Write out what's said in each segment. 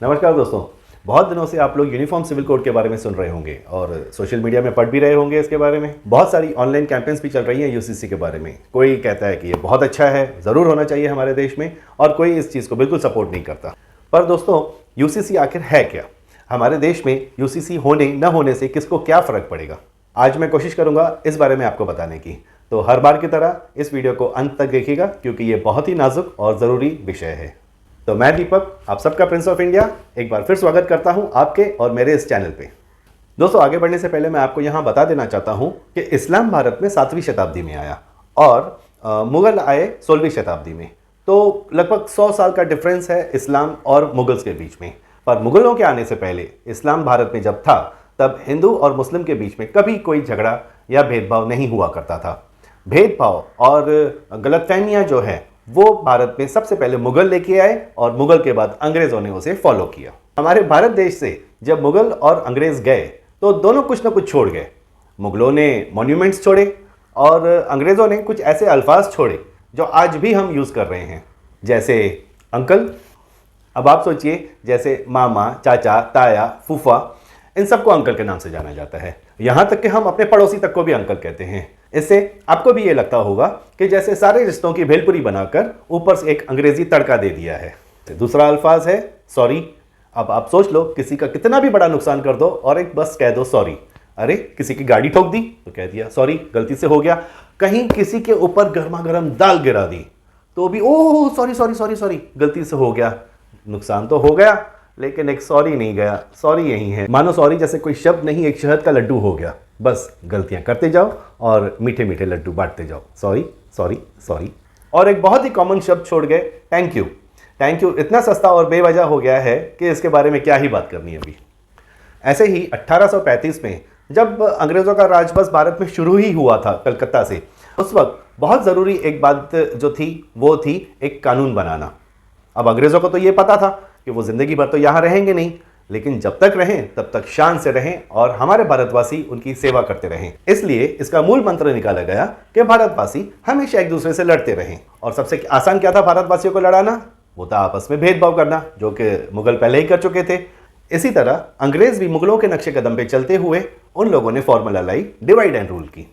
नमस्कार दोस्तों। बहुत दिनों से आप लोग यूनिफॉर्म सिविल कोड के बारे में सुन रहे होंगे और सोशल मीडिया में पढ़ भी रहे होंगे इसके बारे में। बहुत सारी ऑनलाइन कैंपेन्स भी चल रही हैं यूसीसी के बारे में। कोई कहता है कि ये बहुत अच्छा है, ज़रूर होना चाहिए हमारे देश में, और कोई इस चीज़ को बिल्कुल सपोर्ट नहीं करता। पर दोस्तों, यूसीसी आखिर है क्या? हमारे देश में यूसीसी होने न होने से किसको क्या फ़र्क पड़ेगा? आज मैं कोशिश करूँगा इस बारे में आपको बताने की। तो हर बार की तरह इस वीडियो को अंत तक देखिएगा, क्योंकि ये बहुत ही नाजुक और ज़रूरी विषय है। तो मैं दीपक, आप सबका प्रिंस ऑफ इंडिया, एक बार फिर स्वागत करता हूं आपके और मेरे इस चैनल पे। दोस्तों, आगे बढ़ने से पहले मैं आपको यहां बता देना चाहता हूं कि इस्लाम भारत में 7वीं शताब्दी में आया और मुगल आए 16वीं शताब्दी में। तो लगभग 100 साल का डिफरेंस है इस्लाम और मुगल्स के बीच में। पर मुगलों के आने से पहले इस्लाम भारत में जब था, तब हिंदू और मुस्लिम के बीच में कभी कोई झगड़ा या भेदभाव नहीं हुआ करता था। भेदभाव और गलतफहमियां जो है वो भारत में सबसे पहले मुगल लेके आए और मुगल के बाद अंग्रेजों ने उसे फॉलो किया। हमारे भारत देश से जब मुगल और अंग्रेज गए तो दोनों कुछ ना कुछ छोड़ गए। मुगलों ने मॉन्यूमेंट्स छोड़े और अंग्रेजों ने कुछ ऐसे अल्फाज छोड़े जो आज भी हम यूज़ कर रहे हैं, जैसे अंकल। अब आप सोचिए, जैसे मामा, चाचा, ताया, फूफा, इन सबको अंकल के नाम से जाना जाता है। यहाँ तक कि हम अपने पड़ोसी तक को भी अंकल कहते हैं। इससे आपको भी ये लगता होगा कि जैसे सारे रिश्तों की भेलपुरी बनाकर ऊपर से एक अंग्रेजी तड़का दे दिया है। दूसरा अल्फाज है सॉरी। अब आप सोच लो, किसी का कितना भी बड़ा नुकसान कर दो और एक बस कह दो सॉरी। अरे, किसी की गाड़ी ठोक दी तो कह दिया सॉरी, गलती से हो गया। कहीं किसी के ऊपर गर्मा गर्म दाल गिरा दी तो भी oh sorry sorry sorry sorry, गलती से हो गया। नुकसान तो हो गया, लेकिन एक सॉरी नहीं गया। सॉरी यही है, मानो सॉरी जैसे कोई शब्द नहीं, एक शहद का लड्डू हो गया। बस गलतियां करते जाओ और मीठे मीठे लड्डू बांटते जाओ। Sorry sorry sorry. और एक बहुत ही कॉमन शब्द छोड़ गए, थैंक यू। थैंक यू इतना सस्ता और बेवजह हो गया है कि इसके बारे में क्या ही बात करनी है अभी। ऐसे ही 1835 में जब अंग्रेजों का राज बस भारत में शुरू ही हुआ था कलकत्ता से, उस वक्त बहुत ज़रूरी एक बात जो थी वो थी एक कानून बनाना। अब अंग्रेजों को तो ये पता था कि वो ज़िंदगी भर तो यहाँ रहेंगे नहीं, लेकिन जब तक रहें तब तक शान से रहें और हमारे भारतवासी उनकी सेवा करते रहें। इसलिए इसका मूल मंत्र निकाला गया कि भारतवासी हमेशा एक दूसरे से लड़ते रहें। और सबसे आसान क्या था भारतवासियों को लड़ाना? वो था आपस में भेदभाव करना, जो कि मुगल पहले ही कर चुके थे। इसी तरह अंग्रेज भी मुगलों के नक्शे कदम पे चलते हुए उन लोगों ने formula lie divide and rule की।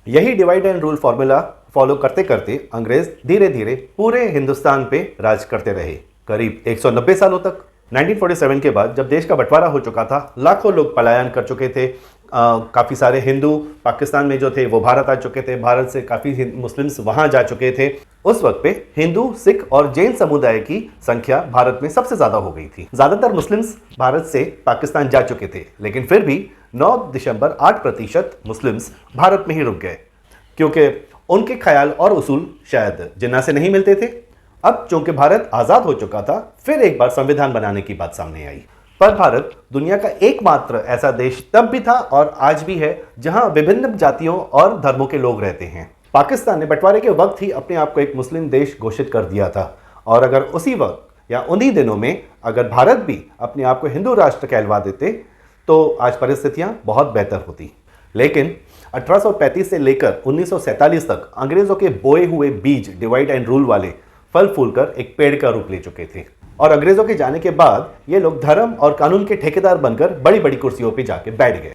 यही divide and rule formula follow करते करते अंग्रेज धीरे धीरे पूरे हिंदुस्तान पे राज करते रहे, करीब 190 सालों तक। 1947 के बाद जब देश का बंटवारा हो चुका था, लाखों लोग पलायन कर चुके थे। काफ़ी सारे हिंदू पाकिस्तान में जो थे वो भारत आ चुके थे, भारत से काफ़ी मुस्लिम्स वहाँ जा चुके थे। उस वक्त पे हिंदू, सिख और जैन समुदाय की संख्या भारत में सबसे ज़्यादा हो गई थी। ज़्यादातर मुस्लिम्स भारत से पाकिस्तान जा चुके थे, लेकिन फिर भी 9 दिसंबर 8% मुस्लिम्स भारत में ही रुक गए, क्योंकि उनके ख्याल और उसूल शायद जिन्ना से नहीं मिलते थे। अब चूंकि भारत आज़ाद हो चुका था, फिर एक बार संविधान बनाने की बात सामने आई। पर भारत दुनिया का एकमात्र ऐसा देश तब भी था और आज भी है जहां विभिन्न जातियों और धर्मों के लोग रहते हैं। पाकिस्तान ने बंटवारे के वक्त ही अपने आप को एक मुस्लिम देश घोषित कर दिया था, और अगर उसी वक्त या उन्हीं दिनों में अगर भारत भी अपने आप को हिंदू राष्ट्र कहलवा देते तो आज परिस्थितियां बहुत बेहतर होती। लेकिन 1835 से लेकर 1947 तक अंग्रेजों के बोए हुए बीज डिवाइड एंड रूल वाले फल फूलकर एक पेड़ का रूप ले चुके थे, और अंग्रेजों के जाने के बाद ये लोग धर्म और कानून के ठेकेदार बनकर बड़ी बड़ी कुर्सियों पे जाके बैठ गए।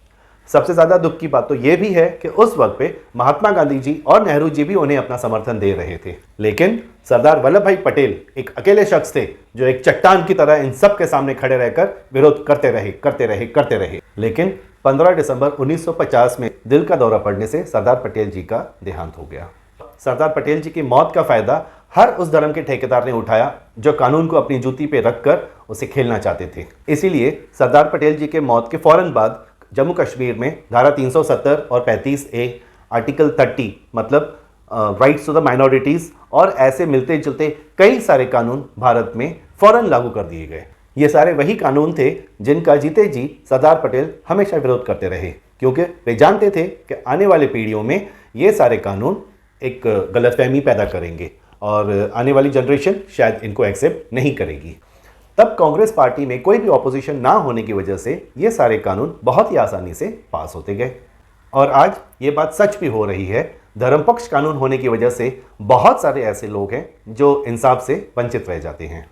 सबसे ज्यादा दुख की बात तो ये भी है कि उस वक्त पे महात्मा गांधी जी और नेहरू जी भी उन्हें अपना समर्थन दे रहे थे, लेकिन सरदार वल्लभ भाई पटेल एक अकेले शख्स थे जो एक चट्टान की तरह इन सब के सामने खड़े रहकर विरोध करते रहे। लेकिन 15 दिसंबर 1950 में दिल का दौरा पड़ने से सरदार पटेल जी का देहांत हो गया। सरदार पटेल जी की मौत का फायदा हर उस धर्म के ठेकेदार ने उठाया जो कानून को अपनी जूती पे रखकर उसे खेलना चाहते थे। इसीलिए सरदार पटेल जी के मौत के फौरन बाद जम्मू कश्मीर में धारा 370 और 35A, आर्टिकल 30 मतलब राइट्स टू द माइनॉरिटीज़ और ऐसे मिलते जुलते कई सारे कानून भारत में फौरन लागू कर दिए गए। ये सारे वही कानून थे जिनका जीते जी सरदार पटेल हमेशा विरोध करते रहे, क्योंकि वे जानते थे कि आने वाली पीढ़ियों में ये सारे कानून एक गलतफहमी पैदा करेंगे और आने वाली जनरेशन शायद इनको एक्सेप्ट नहीं करेगी। तब कांग्रेस पार्टी में कोई भी ऑपोजिशन ना होने की वजह से ये सारे कानून बहुत ही आसानी से पास होते गए, और आज ये बात सच भी हो रही है। धर्मपक्ष कानून होने की वजह से बहुत सारे ऐसे लोग हैं जो इंसाफ से वंचित रह जाते हैं।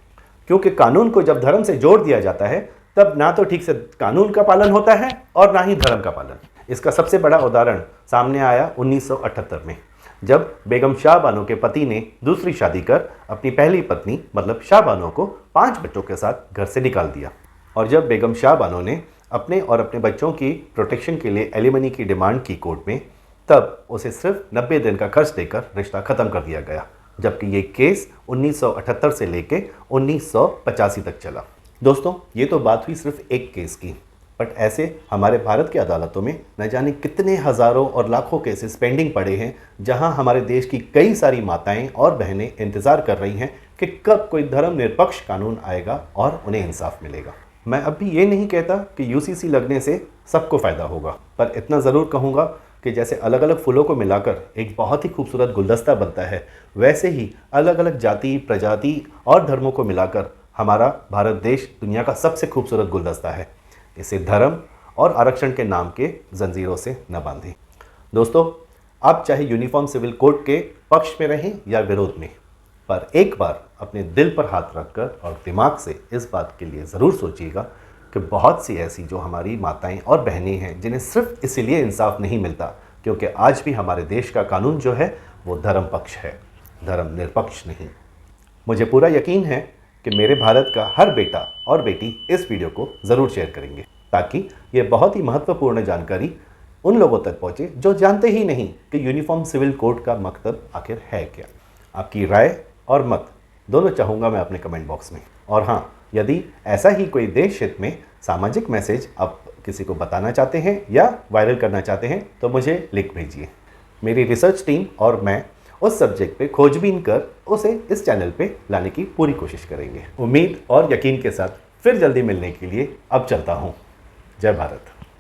क्योंकि कानून को जब धर्म से जोड़ दिया जाता है तब ना तो ठीक से कानून का पालन होता है और ना ही धर्म का पालन। इसका सबसे बड़ा उदाहरण सामने आया 1978 में, जब बेगम शाह बानो के पति ने दूसरी शादी कर अपनी पहली पत्नी मतलब शाह बानो को 5 बच्चों के साथ घर से निकाल दिया। और जब बेगम शाह बानो ने अपने और अपने बच्चों की प्रोटेक्शन के लिए एलिमनी की डिमांड की कोर्ट में, तब उसे सिर्फ 90 दिन का खर्च देकर रिश्ता खत्म कर दिया गया, जबकि ये केस 1978 से लेके 1985 तक चला। दोस्तों, ये तो बात हुई सिर्फ एक केस की, बट ऐसे हमारे भारत की अदालतों में न जाने कितने हज़ारों और लाखों केसेस पेंडिंग पड़े हैं, जहां हमारे देश की कई सारी माताएं और बहनें इंतज़ार कर रही हैं कि कब कोई धर्मनिरपेक्ष कानून आएगा और उन्हें इंसाफ मिलेगा। मैं अब भी ये नहीं कहता कि यूसीसी लगने से सबको फ़ायदा होगा, पर इतना ज़रूर कहूँगा कि जैसे अलग अलग फूलों को मिलाकर एक बहुत ही खूबसूरत गुलदस्ता बनता है, वैसे ही अलग अलग जाति, प्रजाति और धर्मों को मिलाकर हमारा भारत देश दुनिया का सबसे खूबसूरत गुलदस्ता है। इसे धर्म और आरक्षण के नाम के जंजीरों से न बांधें। दोस्तों, आप चाहे यूनिफॉर्म सिविल कोड के पक्ष में रहें या विरोध में, पर एक बार अपने दिल पर हाथ रखकर और दिमाग से इस बात के लिए ज़रूर सोचिएगा कि बहुत सी ऐसी जो हमारी माताएं और बहनें हैं जिन्हें सिर्फ इसीलिए इंसाफ नहीं मिलता क्योंकि आज भी हमारे देश का कानून जो है वो धर्म पक्ष है, धर्म निरपक्ष नहीं। मुझे पूरा यकीन है कि मेरे भारत का हर बेटा और बेटी इस वीडियो को ज़रूर शेयर करेंगे, ताकि ये बहुत ही महत्वपूर्ण जानकारी उन लोगों तक पहुँचे जो जानते ही नहीं कि यूनिफॉर्म सिविल कोड का मकसद आखिर है क्या। आपकी राय और मत दोनों चाहूँगा मैं अपने कमेंट बॉक्स में। और हाँ, यदि ऐसा ही कोई देश हित में सामाजिक मैसेज आप किसी को बताना चाहते हैं या वायरल करना चाहते हैं तो मुझे लिख भेजिए। मेरी रिसर्च टीम और मैं उस सब्जेक्ट पे खोजबीन कर उसे इस चैनल पे लाने की पूरी कोशिश करेंगे। उम्मीद और यकीन के साथ फिर जल्दी मिलने के लिए अब चलता हूँ। जय भारत।